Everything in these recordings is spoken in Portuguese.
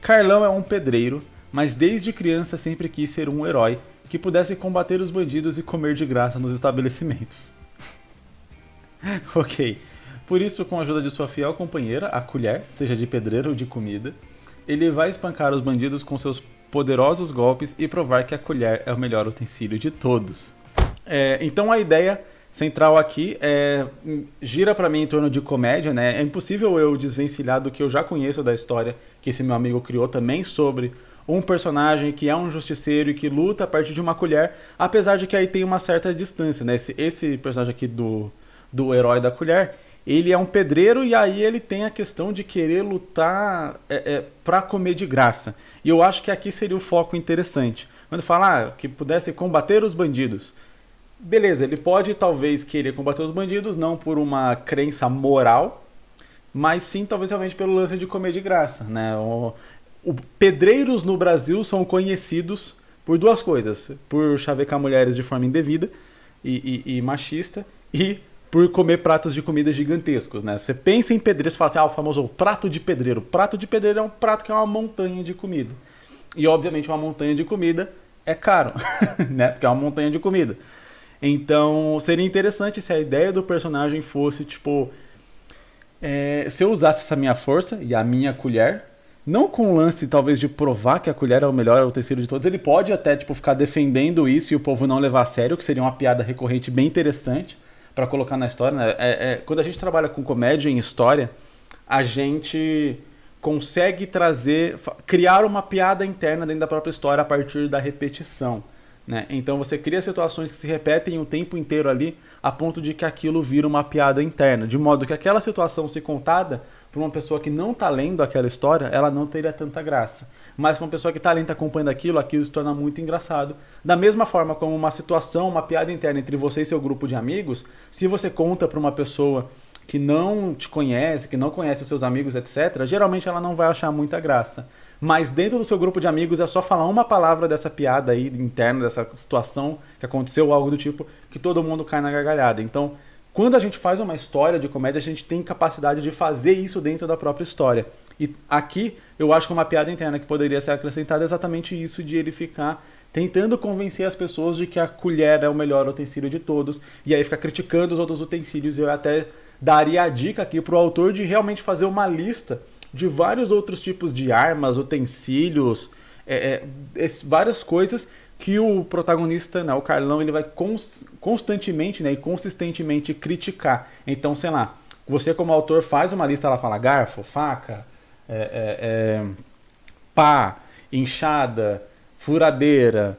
Carlão é um pedreiro, mas desde criança sempre quis ser um herói que pudesse combater os bandidos e comer de graça nos estabelecimentos. Ok. Por isso, com a ajuda de sua fiel companheira, a colher, seja de pedreiro ou de comida, ele vai espancar os bandidos com seus poderosos golpes e provar que a colher é o melhor utensílio de todos. Então a ideia central aqui gira pra mim em torno de comédia, né? É impossível eu desvencilhar do que eu já conheço da história que esse meu amigo criou também sobre um personagem que é um justiceiro e que luta a partir de uma colher, apesar de que aí tem uma certa distância, né? Esse personagem aqui do herói da colher, ele é um pedreiro e aí ele tem a questão de querer lutar pra comer de graça. E eu acho que aqui seria o foco interessante. Quando fala que pudesse combater os bandidos. Beleza, ele pode talvez querer combater os bandidos, não por uma crença moral, mas sim talvez realmente pelo lance de comer de graça, né? Pedreiros no Brasil são conhecidos por duas coisas: por chavecar mulheres de forma indevida e machista, e por comer pratos de comida gigantescos, né? Você pensa em pedreiro, você fala assim, o famoso prato de pedreiro. Prato de pedreiro é um prato que é uma montanha de comida. E obviamente uma montanha de comida é caro, né? Porque é uma montanha de comida. Então seria interessante se a ideia do personagem fosse, tipo, se eu usasse essa minha força e a minha colher, não com o lance talvez de provar que a colher é o melhor utensílio de todos, ele pode até tipo ficar defendendo isso e o povo não levar a sério, que seria uma piada recorrente bem interessante para colocar na história, né? Quando a gente trabalha com comédia em história, a gente consegue criar uma piada interna dentro da própria história a partir da repetição, né? Então você cria situações que se repetem o tempo inteiro ali, a ponto de que aquilo vira uma piada interna, de modo que aquela situação, se contada para uma pessoa que não está lendo aquela história, ela não teria tanta graça. Mas para uma pessoa que está lendo, acompanhando aquilo se torna muito engraçado. Da mesma forma como uma situação, uma piada interna entre você e seu grupo de amigos, se você conta para uma pessoa que não te conhece, que não conhece os seus amigos, etc., geralmente ela não vai achar muita graça. Mas dentro do seu grupo de amigos é só falar uma palavra dessa piada aí interna, dessa situação que aconteceu, algo do tipo, que todo mundo cai na gargalhada. Então, quando a gente faz uma história de comédia, a gente tem capacidade de fazer isso dentro da própria história. E aqui, eu acho que uma piada interna que poderia ser acrescentada é exatamente isso, de ele ficar tentando convencer as pessoas de que a colher é o melhor utensílio de todos, e aí ficar criticando os outros utensílios. Eu até daria a dica aqui pro autor de realmente fazer uma lista de vários outros tipos de armas, utensílios, várias coisas que o protagonista, né, o Carlão, ele vai constantemente, né, e consistentemente criticar. Então, sei lá, você como autor faz uma lista, ela fala garfo, faca, pá, enxada, furadeira,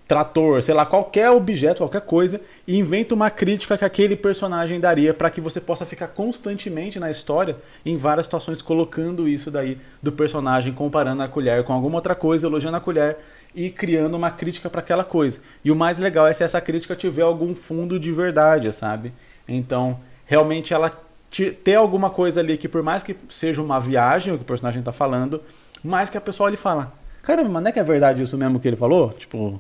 trator, sei lá, qualquer objeto, qualquer coisa, e inventa uma crítica que aquele personagem daria para que você possa ficar constantemente na história, em várias situações, colocando isso daí do personagem, comparando a colher com alguma outra coisa, elogiando a colher e criando uma crítica para aquela coisa. E o mais legal é se essa crítica tiver algum fundo de verdade, sabe? Então, realmente ela ter alguma coisa ali que, por mais que seja uma viagem, o que o personagem tá falando, mais que a pessoa ali fala, caramba, mas não é que é verdade isso mesmo que ele falou? Tipo,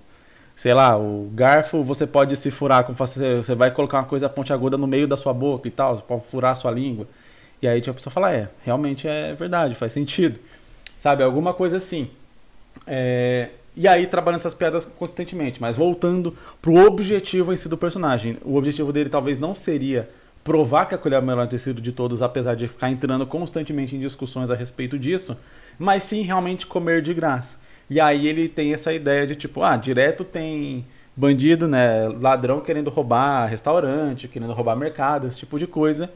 sei lá, o garfo você pode se furar, você vai colocar uma coisa pontiaguda no meio da sua boca e tal, você pode furar a sua língua. E aí tipo, a pessoa fala, realmente é verdade, faz sentido. Sabe, alguma coisa assim. E aí trabalhando essas piadas consistentemente, mas voltando pro objetivo em si do personagem. O objetivo dele talvez não seria provar que a colher é o melhor tecido de todos, apesar de ficar entrando constantemente em discussões a respeito disso, mas sim realmente comer de graça. E aí ele tem essa ideia de tipo, direto tem bandido, né, ladrão querendo roubar restaurante, querendo roubar mercado, esse tipo de coisa.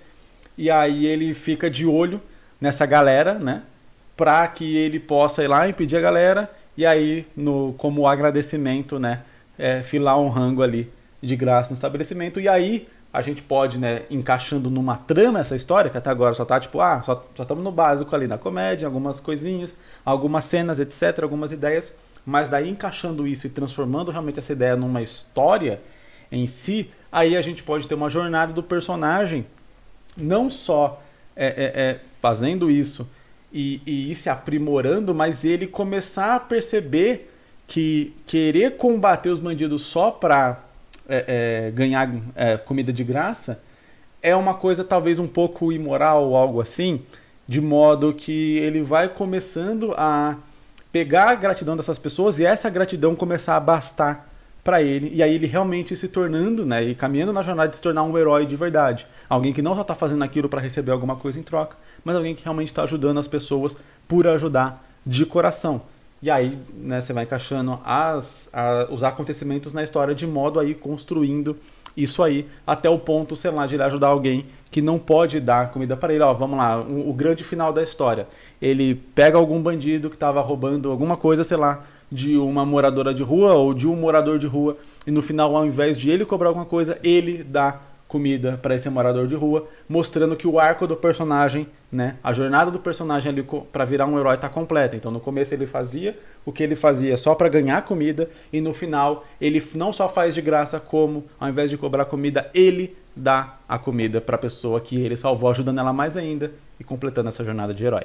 E aí ele fica de olho nessa galera, né, pra que ele possa ir lá impedir a galera e aí, como agradecimento, né, filar um rango ali de graça no estabelecimento. E aí a gente pode, né, encaixando numa trama essa história, que até agora só tá tipo, só estamos no básico ali da comédia, algumas coisinhas, algumas cenas, etc, algumas ideias, mas daí encaixando isso e transformando realmente essa ideia numa história em si, aí a gente pode ter uma jornada do personagem, não só fazendo isso e ir se aprimorando, mas ele começar a perceber que querer combater os bandidos só pra ganhar comida de graça é uma coisa talvez um pouco imoral ou algo assim, de modo que ele vai começando a pegar a gratidão dessas pessoas e essa gratidão começar a bastar para ele, e aí ele realmente se tornando, né, e caminhando na jornada de se tornar um herói de verdade. Alguém que não só está fazendo aquilo para receber alguma coisa em troca, mas alguém que realmente está ajudando as pessoas por ajudar de coração. E aí, né, você vai encaixando os acontecimentos na história de modo a ir construindo isso aí até o ponto, sei lá, de ele ajudar alguém que não pode dar comida para ele. Ó, vamos lá, o grande final da história. Ele pega algum bandido que estava roubando alguma coisa, sei lá, de uma moradora de rua ou de um morador de rua, e no final, ao invés de ele cobrar alguma coisa, ele dá comida para esse morador de rua, mostrando que o arco do personagem, né, a jornada do personagem ali para virar um herói está completa. Então no começo ele fazia o que ele fazia só para ganhar comida, e no final ele não só faz de graça, como ao invés de cobrar comida, ele dá a comida para a pessoa que ele salvou, ajudando ela mais ainda e completando essa jornada de herói.